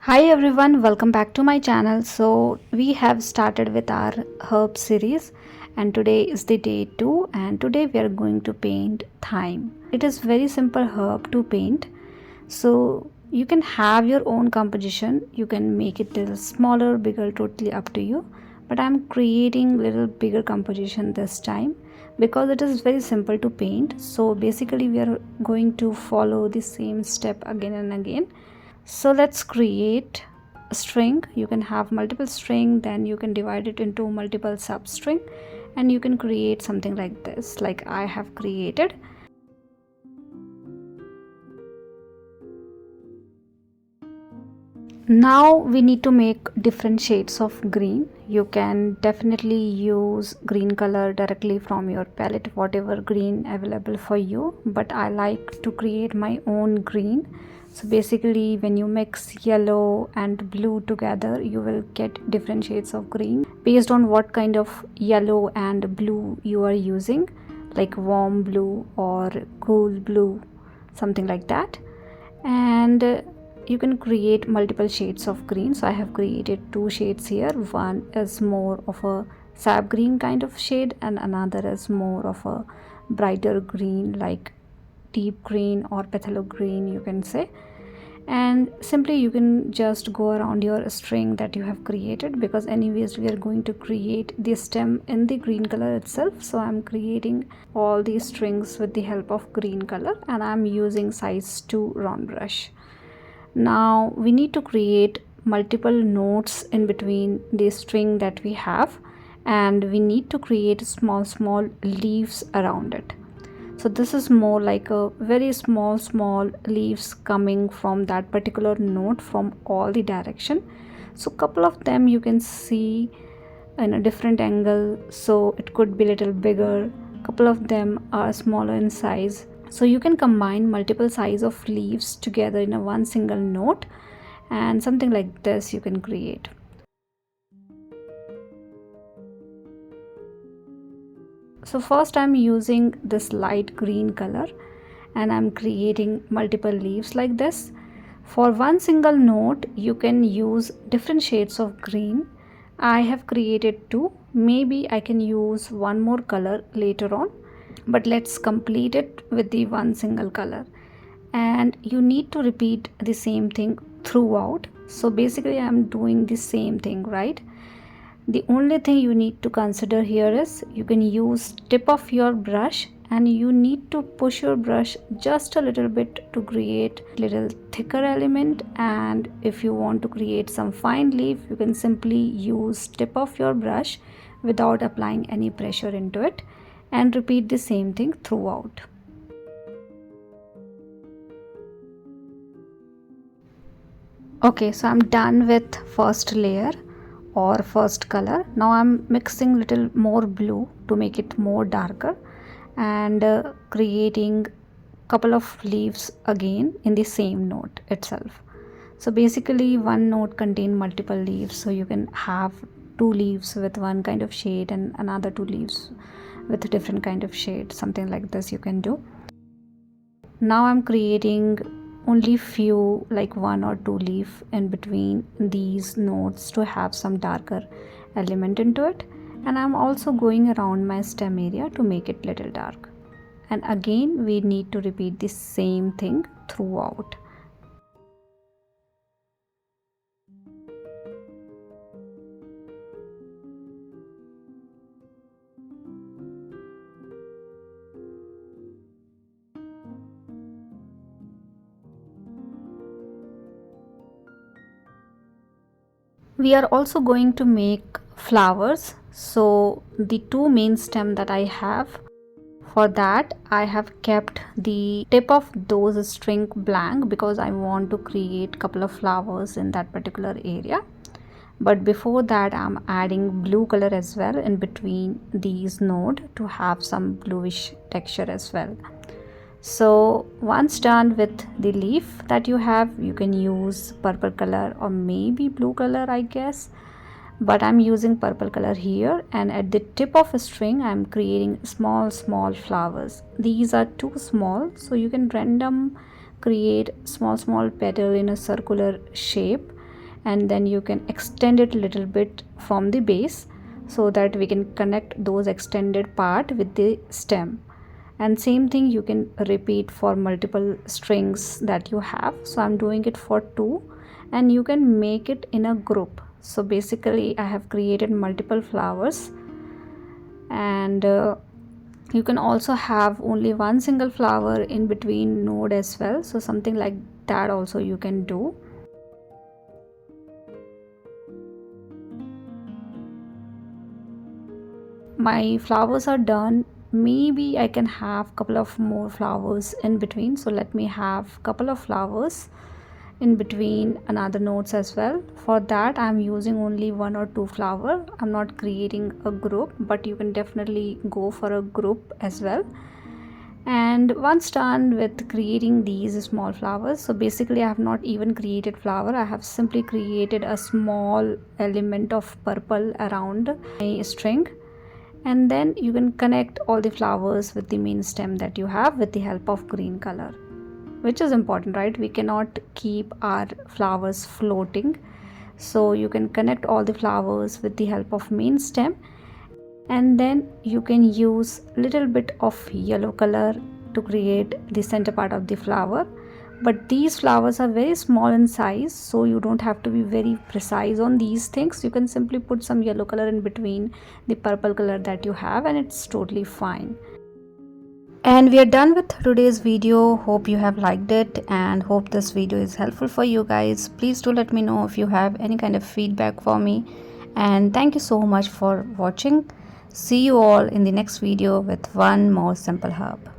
Hi everyone, welcome back to my channel. So we have started with our herb series and today is the day 2 and today we are going to paint thyme. It is very simple herb to paint. So you can have your own composition. You can make it a little smaller, bigger, totally up to you. But I'm creating little bigger composition this time because it is very simple to paint. So basically we are going to follow the same step again and again. So let's create a string. You can have multiple string, then you can divide it into multiple substring and you can create something like this, like I have created. Now we need to make different shades of green. You can definitely use green color directly from your palette, whatever green available for you, but I like to create my own green. So basically when you mix yellow and blue together, you will get different shades of green based on what kind of yellow and blue you are using, like warm blue or cool blue, something like that. And you can create multiple shades of green. So I have created two shades here. One is more of a sap green kind of shade and another is more of a brighter green, like deep green or phthalo green you can say. And simply you can just go around your string that you have created, because anyways we are going to create the stem in the green color itself. So I'm creating all these strings with the help of green color and I'm using size 2 round brush. Now we need to create multiple notes in between the string that we have, and we need to create small leaves around it. So this is more like a very small leaves coming from that particular note from all the direction. So couple of them you can see in a different angle, so it could be little bigger. Couple of them are smaller in size. So you can combine multiple size of leaves together in a one single note, and something like this you can create. So first I'm using this light green color and I'm creating multiple leaves like this. For one single note you can use different shades of green. I have created two. Maybe I can use one more color later on, but let's complete it with the one single color. And you need to repeat the same thing throughout. So basically I'm doing the same thing, right? The only thing you need to consider here is you can use tip of your brush and you need to push your brush just a little bit to create little thicker element, and if you want to create some fine leaf you can simply use tip of your brush without applying any pressure into it and repeat the same thing throughout. Okay, so I'm done with first layer or first color. Now I'm mixing little more blue to make it more darker and creating couple of leaves again in the same note itself. So basically one note contain multiple leaves, so you can have two leaves with one kind of shade and another two leaves with a different kind of shade, something like this you can do. Now I'm creating only few, like one or two leaf in between these notes to have some darker element into it, and I'm also going around my stem area to make it little dark. And again we need to repeat the same thing throughout. We are also going to make flowers. So the two main stem that I have, for that I have kept the tip of those string blank because I want to create couple of flowers in that particular area. But before that I'm adding blue color as well in between these node to have some bluish texture as well. So once done with the leaf that you have, you can use purple color or maybe blue color I guess, but I'm using purple color here, and at the tip of a string I'm creating small flowers. These are too small, so you can random create small petal in a circular shape and then you can extend it a little bit from the base so that we can connect those extended part with the stem. And same thing you can repeat for multiple strings that you have. So I'm doing it for 2, and you can make it in a group. So basically I have created multiple flowers, and you can also have only one single flower in between node as well. So something like that also you can do. My flowers are done. Maybe I can have couple of more flowers in between, so let me have couple of flowers in between another nodes as well. For that I'm using only 1 or 2 flower. I'm not creating a group, but you can definitely go for a group as well. And once done with creating these small flowers, so basically I have not even created flower, I have simply created a small element of purple around my string. And then you can connect all the flowers with the main stem that you have with the help of green color, which is important, right? We cannot keep our flowers floating, so you can connect all the flowers with the help of main stem. And then you can use little bit of yellow color to create the center part of the flower. But these flowers are very small in size, so you don't have to be very precise on these things. You can simply put some yellow color in between the purple color that you have, and it's totally fine. And we are done with today's video. Hope you have liked it, and hope this video is helpful for you guys. Please do let me know if you have any kind of feedback for me, and thank you so much for watching. See you all in the next video with one more simple herb.